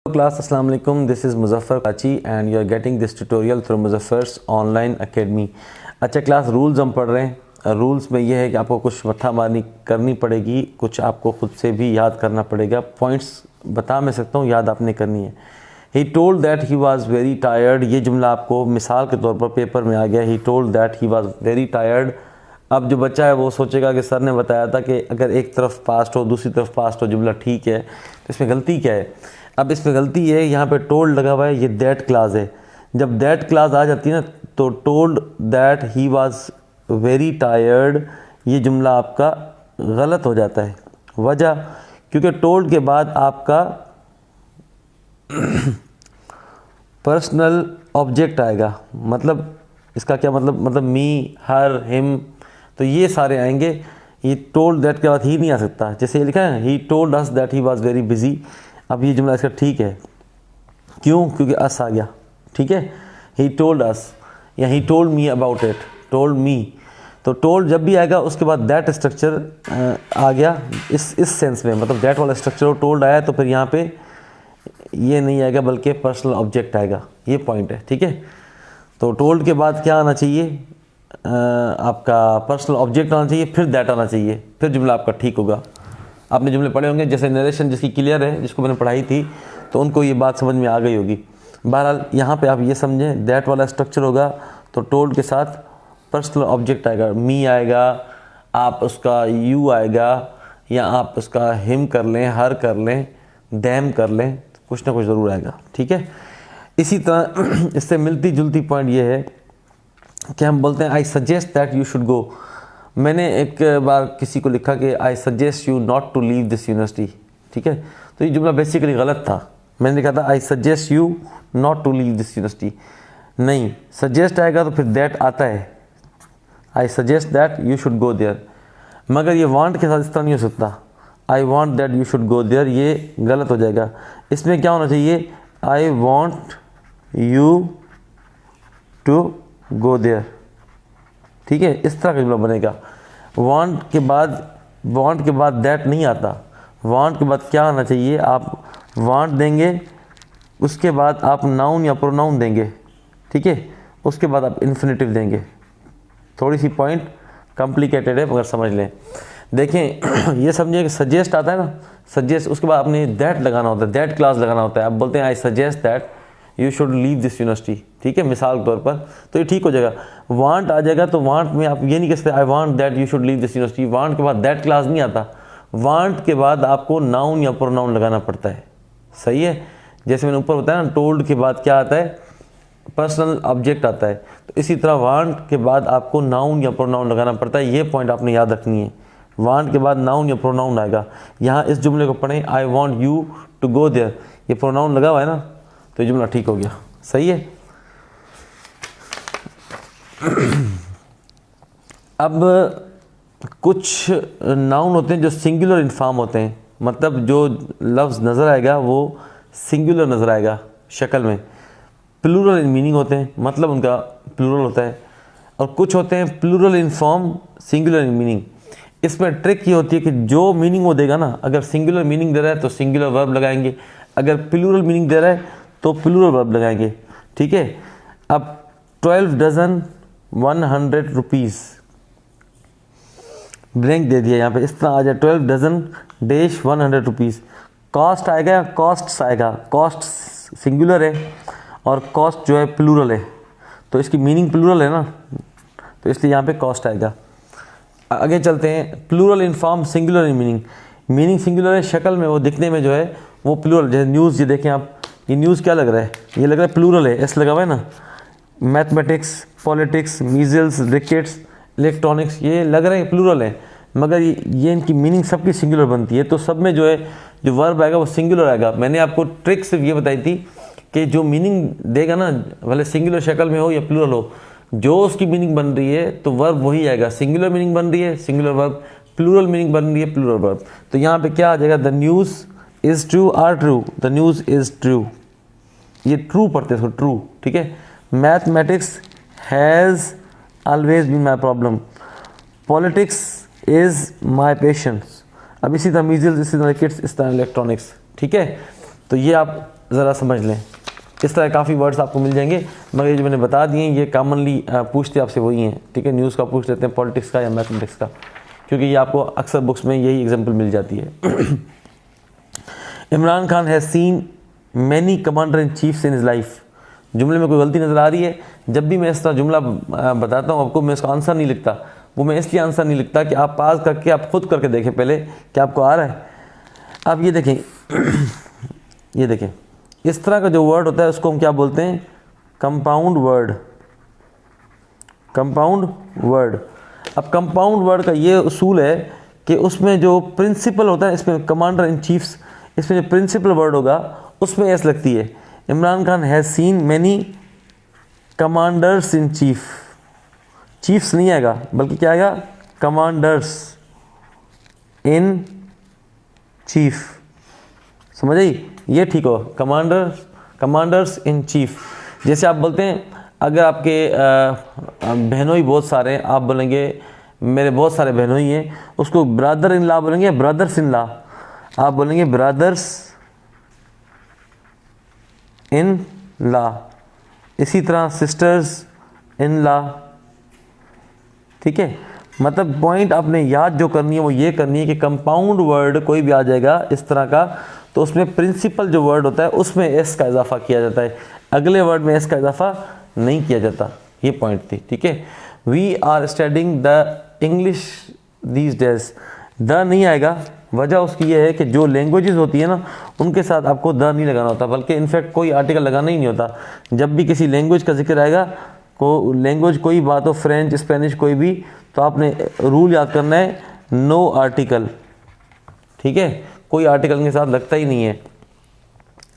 Class, Assalamu alaikum. This is Muzaffar Kachi and you are getting this tutorial through Muzaffar's online academy. अच्छा class, rules हम पढ़ रहे हैं। Rules में ये है कि आपको कुछ मत्था मारनी करनी पड़ेगी, कुछ आपको खुद से भी याद करना पड़ेगा। पॉइंट्स बता मैं सकता हूँ, याद आपने करनी है। He told that he was very tired, ये जुमला आपको मिसाल के तौर पर पेपर में आ गया। He told that he was very tired. अब जो बच्चा है वो सोचेगा कि सर ने बताया था कि अगर एक तरफ पास्ट हो दूसरी तरफ पास्ट हो, जुमला ठीक है, तो इसमें गलती क्या है? अब इसमें गलती है, यहाँ पे टोल्ड लगा हुआ है, ये दैट क्लास है। जब दैट क्लास आ जाती है ना, तो told that he was very tired, ये जुमला आपका गलत हो जाता है। वजह, क्योंकि टोल्ड के बाद आपका पर्सनल ऑब्जेक्ट आएगा। मतलब इसका क्या मतलब मी, हर, हिम, तो ये सारे आएंगे। ये टोल्ड दैट के बाद ही नहीं आ सकता। जैसे ये लिखा है he told us that he was very busy, अब ये जुमला इसका ठीक है। क्यों? क्योंकि अस आ गया। ठीक है, ही टोल्ड अस या he told me about it, told me. तो टोल्ड जब भी आएगा उसके बाद दैट स्ट्रक्चर आ गया इस सेंस में, मतलब दैट वाला स्ट्रक्चर हो, टोल्ड आया तो फिर यहाँ पे ये नहीं आएगा बल्कि पर्सनल ऑब्जेक्ट आएगा। ये पॉइंट है। ठीक है, तो टोल्ड के बाद क्या आना चाहिए? आपका पर्सनल ऑब्जेक्ट आना चाहिए, फिर दैट आना चाहिए, फिर जुमला आपका ठीक होगा। आपने जुमले पढ़े होंगे, जैसे नरेशन जिसकी क्लियर है, जिसको मैंने पढ़ाई थी, तो उनको ये बात समझ में आ गई होगी। बहरहाल यहाँ पे आप ये समझें, दैट वाला स्ट्रक्चर होगा तो टोल्ड के साथ पर्सनल ऑब्जेक्ट आएगा, मी आएगा, आप उसका यू आएगा, या आप उसका हिम कर लें, हर कर लें, दैम कर लें, कुछ ना कुछ ज़रूर आएगा। ठीक है, इसी तरह इससे मिलती जुलती पॉइंट ये है कि हम बोलते हैं I suggest that you should go. मैंने एक बार किसी को लिखा कि I suggest you not to leave this university. ठीक है, तो ये जुमला बेसिकली गलत था। मैंने लिखा था I suggest you not to leave this university. नहीं, सजेस्ट आएगा तो फिर दैट आता है, I suggest that you should go there. मगर ये वांट के साथ इस तरह नहीं हो सकता, I want that you should go there, ये गलत हो जाएगा। इसमें क्या होना चाहिए? I want you to go there. ठीक है, इस तरह का जुमला बनेगा। वांट के बाद दैट नहीं आता। वांट के बाद क्या आना चाहिए? आप वांट देंगे, उसके बाद आप नाउन या प्रोनाउन देंगे। ठीक है, उसके बाद आप इन्फिनेटिव देंगे। थोड़ी सी पॉइंट कॉम्प्लिकेटेड है मगर समझ लें। देखें, ये समझिए कि सजेस्ट आता है ना, सजेस्ट, उसके बाद आपने दैट लगाना होता है, दैट क्लास लगाना होता है। आप बोलते हैं I suggest that you should leave this university. ठीक है, मिसाल के तौर पर, तो ये ठीक हो जाएगा। वांट आ जाएगा तो वांट में आप ये नहीं कह सकते आई want that you should leave this university. Want के बाद दैट क्लास नहीं आता। वांट के बाद आपको नाउन या प्रोनाउन लगाना पड़ता है। सही है, जैसे मैंने ऊपर बताया ना, टोल्ड के बाद क्या आता है? पर्सनल ऑब्जेक्ट आता है। तो इसी तरह वांट के बाद आपको नाउन या प्रोनाउन लगाना पड़ता है। ये पॉइंट आपने याद रखनी है। वांट के बाद नाउन या प्रोनाउन आएगा। यहाँ इस जुमले को पढ़ें, I want you to go there, ये प्रोनाउन लगा हुआ है ना, तो ये जुमला ठीक हो गया। सही है। अब कुछ नाउन होते हैं जो सिंगुलर इन्फॉर्म होते हैं, मतलब जो लफ्ज़ नज़र आएगा वो सिंगुलर नज़र आएगा शक्ल में। प्लूरल इन मीनिंग होते हैं, मतलब उनका प्लूरल होता है। और कुछ होते हैं plural in form, singular in meaning. इसमें ट्रिक ये होती है कि जो मीनिंग वो देगा ना, अगर सिंगुलर मीनिंग दे रहा है तो सिंगुलर वर्ब लगाएंगे, अगर प्लूरल मीनिंग दे रहा है तो प्लूरल वर्ब लगाएंगे। ठीक है, अब 12 डजन 100 रुपीज़ ब्लैंक दे दिया यहाँ पे, इस तरह आ जाए 12 डजन डैश 100 रुपीज़। कॉस्ट आएगा, कॉस्ट्स आएगा, कॉस्ट सिंगुलर है और कॉस्ट जो है प्लूरल है, तो इसकी मीनिंग प्लूरल है ना, तो इसलिए यहाँ पे कॉस्ट आएगा। आगे चलते हैं, plural in form, singular in meaning. Meaning singular है, शक्ल में वो दिखने में जो है वो प्लूरल। जैसे न्यूज़, ये देखें आप, ये न्यूज़ क्या लग रहा है? ये लग रहा है प्लूरल है, एस लगा हुआ है ना। Mathematics, politics, measles, rickets, electronics, ये लग रहे हैं प्लूरल है, मगर ये इनकी मीनिंग सबकी सिंगुलर बनती है। तो सब में जो है जो वर्ब आएगा वो सिंगुलर आएगा। मैंने आपको ट्रिक सिर्फ ये बताई थी कि जो मीनिंग देगा ना, भले सिंगुलर शक्ल में हो या प्लूरल हो, जो उसकी मीनिंग बन रही है तो वर्ब वही आएगा। सिंगुलर मीनिंग बन रही है सिंगुलर वर्ब, प्लूरल मीनिंग बन रही है प्लूरल वर्ब। तो यहाँ पे क्या आ जाएगा? The news is true are true, the news is true, ये ट्रू पढ़ते हैं, ट्रू। ठीक है, mathematics has always been my problem, politics is my patience. अब इसी तरह मीजल्स, इसी तरह किड्स, इस तरह इलेक्ट्रॉनिक्स। ठीक है, तो ये आप ज़रा समझ लें। इस तरह काफ़ी वर्ड्स आपको मिल जाएंगे, मगर ये जो मैंने बता दिए ये कॉमनली पूछते आपसे वही हैं, ठीक है। न्यूज़ का पूछ लेते हैं, पॉलिटिक्स का या मैथमेटिक्स का, क्योंकि ये आपको अक्सर बुक्स में यही एग्जाम्पल मिल जाती है। Imran Khan has seen many commander in chiefs in his life. जुमले में कोई गलती नज़र आ रही है? जब भी मैं इस तरह जुमला बताता हूँ आपको, मैं इसका आंसर नहीं लिखता। वो मैं इसलिए आंसर नहीं लिखता कि आप पास करके आप खुद करके देखें पहले कि आपको आ रहा है। आप ये देखें ये देखें, इस तरह का जो वर्ड होता है उसको हम क्या बोलते हैं? Compound word. Compound word. अब कंपाउंड वर्ड का ये उसूल है कि उसमें जो प्रिंसिपल होता है, इसमें कमांडर इन चीफ्स, इसमें जो प्रिंसिपल वर्ड होगा उसमें एस लगती है। Imran Khan has seen many commanders in chief. Chiefs नहीं आएगा, बल्कि क्या आएगा? Commanders in chief. समझ आई? ये ठीक हो, कमांडर्स इन चीफ। जैसे आप बोलते हैं, अगर आपके बहनोई बहुत सारे हैं, आप बोलेंगे मेरे बहुत सारे बहनोई हैं, उसको ब्रदर इन लॉ बोलेंगे, ब्रदर्स इन लॉ। आप बोलेंगे ब्रदर्स इन लॉ। इसी तरह सिस्टर्स इन लॉ, ठीक है। मतलब पॉइंट आपने याद जो करनी है वो ये करनी है कि कंपाउंड वर्ड कोई भी आ जाएगा इस तरह का, तो उसमें प्रिंसिपल जो वर्ड होता है उसमें एस का इजाफा किया जाता है, अगले वर्ड में एस का इजाफा नहीं किया जाता। ये पॉइंट थी, ठीक है। We are studying the English these days. The नहीं आएगा, वजह उसकी ये है कि जो लैंग्वेजेस होती है ना उनके साथ आपको द नहीं लगाना होता, बल्कि इनफैक्ट कोई आर्टिकल लगाना ही नहीं होता। जब भी किसी लैंग्वेज का जिक्र आएगा, को लैंग्वेज कोई बात हो, फ्रेंच, स्पेनिश, कोई भी, तो आपने रूल याद करना है, नो आर्टिकल, ठीक है। कोई आर्टिकल के साथ लगता ही नहीं है।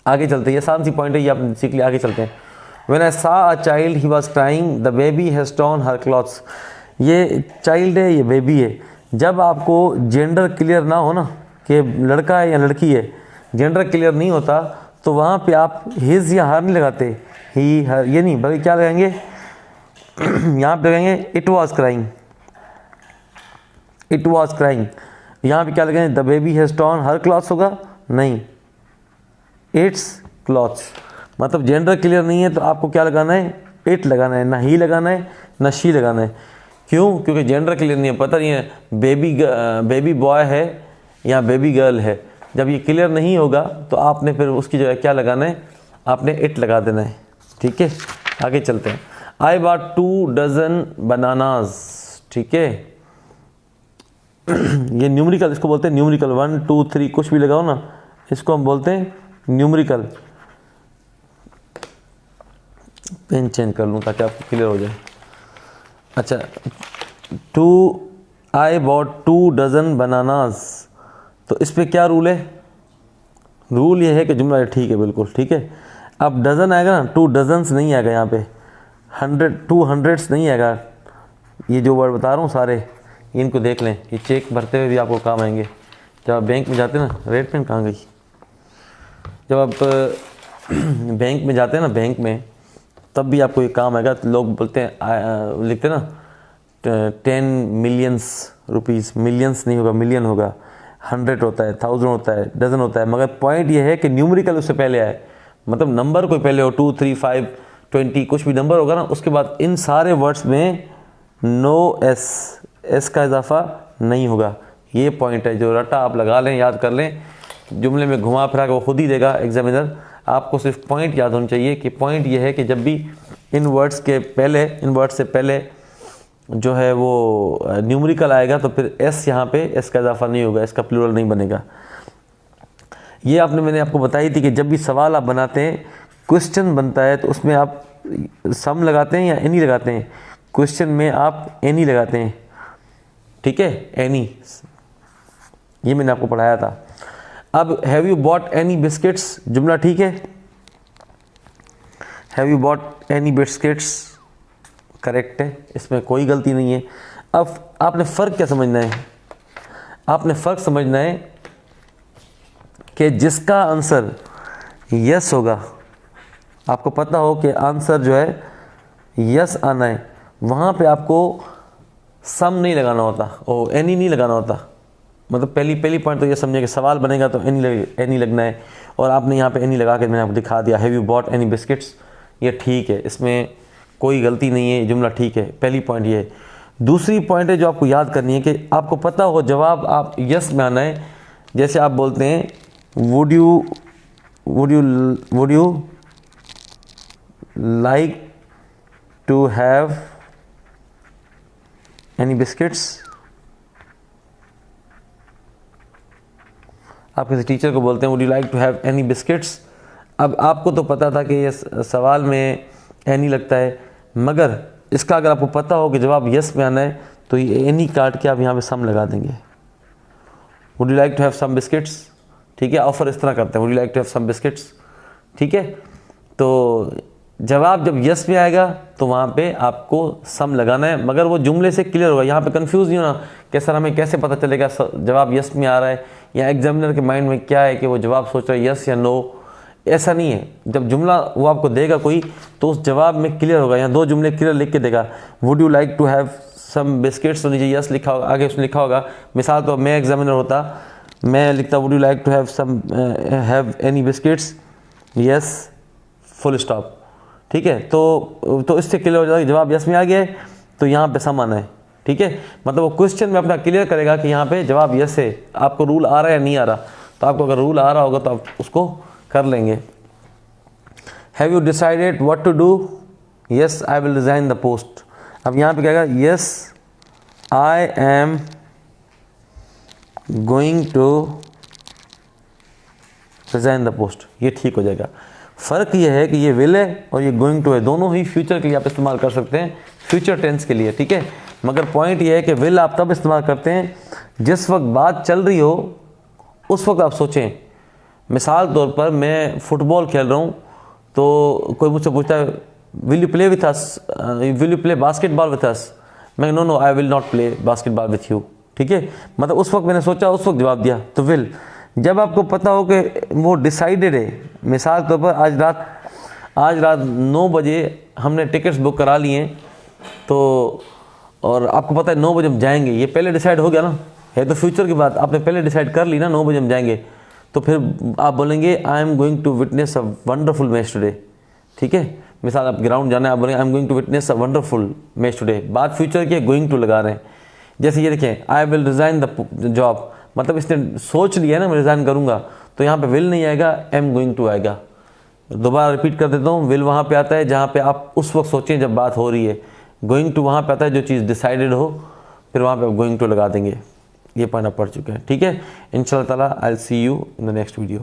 आगे चलते हैं, ये आसान सी पॉइंट है, ये आप सीख लिया। आगे चलते हैं। व्हेन आई सा a child he was crying the baby has torn her clothes. ये चाइल्ड है, ये बेबी है। जब आपको जेंडर क्लियर ना हो ना कि लड़का है या लड़की है, जेंडर क्लियर नहीं होता, तो वहाँ पे आप हिज या हर नहीं लगाते, ही हर ये नहीं, बल्कि क्या लगाएंगे? यहाँ पे लगाएंगे it was crying, it was crying. यहाँ पे क्या लगाएंगे? The baby has torn her clothes होगा? नहीं, इट्स क्लॉथ्स। मतलब जेंडर क्लियर नहीं है तो आपको क्या लगाना है? इट लगाना है, ना ही लगाना है ना शी लगाना है। क्यों? क्योंकि जेंडर क्लियर नहीं है, पता नहीं है बेबी बॉय है या बेबी गर्ल है। जब ये क्लियर नहीं होगा तो आपने फिर उसकी जगह क्या लगाना है? आपने इट लगा देना है, ठीक है। आगे चलते हैं। आई बॉट 2 डजन बनानाज, ठीक है। ये न्यूमेरिकल, इसको बोलते हैं न्यूमेरिकल। 1 2 3 कुछ भी लगाओ ना, इसको हम बोलते हैं न्यूमेरिकल। पेन चेंज कर लूँ ताकि आपको क्लियर हो जाए। अच्छा, आई बॉट 2 डजन बनानाज। तो इस पे क्या रूल है? रूल ये है कि जुमला ठीक है, बिल्कुल ठीक है। अब डज़न आएगा ना, 2 डजन्स नहीं आएगा यहाँ पे, 2 हंड्रेड्स नहीं आएगा। ये जो वर्ड बता रहा हूँ सारे, इनको देख लें, ये चेक भरते हुए भी आपको काम आएंगे। जब आप बैंक में जाते हैं ना, रेड पेन कहाँ गई? जब आप बैंक में जाते हैं ना, बैंक में, तब भी आपको ये काम आएगा। तो लोग बोलते हैं, लिखते हैं ना 10 मिलियंस रुपीज़, मिलियंस नहीं होगा, मिलियन होगा। 100 होता है, 1000 होता है, डजन होता है। मगर पॉइंट ये है कि न्यूमेरिकल उससे पहले आए, मतलब नंबर कोई पहले हो, 2 3 5 20 कुछ भी नंबर होगा ना, उसके बाद इन सारे वर्ड्स में नो एस का इजाफा नहीं होगा। ये पॉइंट है, जो रटा आप लगा लें, याद कर लें। जुमले में घुमा फिरा के वो खुद ही देगा एग्जामिनर। आपको सिर्फ पॉइंट याद होना चाहिए कि पॉइंट ये है कि जब भी इन वर्ड्स के पहले, इन वर्ड्स से पहले जो है वो न्यूमेरिकल आएगा, तो फिर एस यहाँ पे एस का इजाफा नहीं होगा, इसका प्लूरल नहीं बनेगा। ये मैंने आपको बताई थी कि जब भी सवाल आप बनाते हैं, क्वेश्चन बनता है, तो उसमें आप सम लगाते हैं या एनी लगाते हैं? क्वेश्चन में आप एनी लगाते हैं, ठीक है, एनी। ये मैंने आपको पढ़ाया था। अब have you bought any biscuits, जुमला ठीक है। Have you bought any biscuits correct है, इसमें कोई गलती नहीं है। अब आपने फ़र्क क्या समझना है? आपने फ़र्क समझना है कि जिसका आंसर यस होगा, आपको पता हो कि आंसर जो है यस आना है, वहाँ पे आपको सम नहीं लगाना होता, ओ एनी नहीं लगाना होता। मतलब पहली पॉइंट तो ये समझे कि सवाल बनेगा तो एनी लगना है। और आपने यहाँ पे एनी लगा के मैंने आपको दिखा दिया, have you bought any biscuits, ये ठीक है, इसमें कोई गलती नहीं है, जुमला ठीक है। पहली पॉइंट ये है। दूसरी पॉइंट है जो आपको याद करनी है कि आपको पता हो जवाब आप यस में आना है। जैसे आप बोलते हैं would you like to have any biscuits. आप किसी टीचर को बोलते हैं would you like to have any biscuits. अब आपको तो पता था कि ये सवाल में एनी लगता है, मगर इसका अगर आपको पता हो कि जवाब यस में आना है तो ये एनी काट के आप यहाँ पे सम लगा देंगे। Would you like to have some biscuits, ठीक है, ऑफर इस तरह करते हैं, would you like to have some biscuits, ठीक है। तो जवाब जब यस में आएगा तो वहाँ पे आपको सम लगाना है, मगर वो जुमले से क्लियर होगा। यहाँ पे कंफ्यूज नहीं होना कि सर हमें कैसे पता चलेगा जवाब यस में आ रहा है, या एग्जामिनर के माइंड में क्या है कि वो जवाब सोच रहा है यस या नो। ऐसा नहीं है, जब जुमला वो आपको देगा कोई तो उस जवाब में क्लियर होगा। यहाँ 2 जुमले क्लियर लिख के देगा, would you like to have some biscuits, तो नीचे यस लिखा होगा, आगे उसमें लिखा होगा। मिसाल तो मैं एग्जामिनर होता, मैं लिखता would you like to have any biscuits, yes, full stop, ठीक है। तो इससे क्लियर हो जाएगा कि जवाब यस में आ गया है तो यहाँ पे सम आना है, ठीक है। मतलब वो क्वेश्चन में अपना क्लियर करेगा कि यहाँ पे जवाब यस है, आपको रूल आ रहा है या नहीं आ रहा। तो आपको अगर रूल आ रहा होगा तो आप उसको कर लेंगे। Have you decided what to do, yes I will resign the post. अब यहाँ पे क्या कहेगा, yes I am going to resign the post, ये ठीक हो जाएगा। फ़र्क ये है कि ये विल है और ये गोइंग टू है, दोनों ही फ्यूचर के लिए आप इस्तेमाल कर सकते हैं, फ्यूचर टेंस के लिए, ठीक है। मगर पॉइंट ये है कि विल आप तब इस्तेमाल करते हैं जिस वक्त बात चल रही हो उस वक्त आप सोचें। मिसाल तौर पर मैं फुटबॉल खेल रहा हूँ तो कोई मुझसे पूछता है will you play with us, will you play basketball with us, मैं no I will not play basketball with you, ठीक है। मतलब उस वक्त मैंने सोचा, उस वक्त जवाब दिया, तो विल। जब आपको पता हो कि वो डिसाइडेड है, मिसाल तौर पर आज रात 9 बजे हमने टिकट्स बुक करा लिए हैं, तो और आपको पता है 9 बजे हम जाएंगे, ये पहले डिसाइड हो गया ना, है तो फ्यूचर की बात, आपने पहले डिसाइड कर ली ना 9 बजे हम जाएंगे। तो फिर आप बोलेंगे I am going to witness a wonderful match today, ठीक है। मिसाल आप ग्राउंड जाना है, आप बोलेंगे I am going to witness a wonderful match today, बात फ्यूचर की है, गोइंग टू लगा रहे हैं। जैसे ये देखें I will resign the job, मतलब इसने सोच लिया ना मैं रिज़ाइन करूँगा, तो यहाँ पे विल नहीं आएगा, एम गोइंग टू आएगा। दोबारा रिपीट कर देता हूँ, विल वहाँ पे आता है जहाँ पे आप उस वक्त सोचें जब बात हो रही है, गोइंग टू वहाँ पे आता है जो चीज़ डिसाइडेड हो, फिर वहाँ पे आप गोइंग टू लगा देंगे। ये पॉइंट आप पढ़ चुके हैं, ठीक है। इंशाल्लाह ताला I will see you in the next video.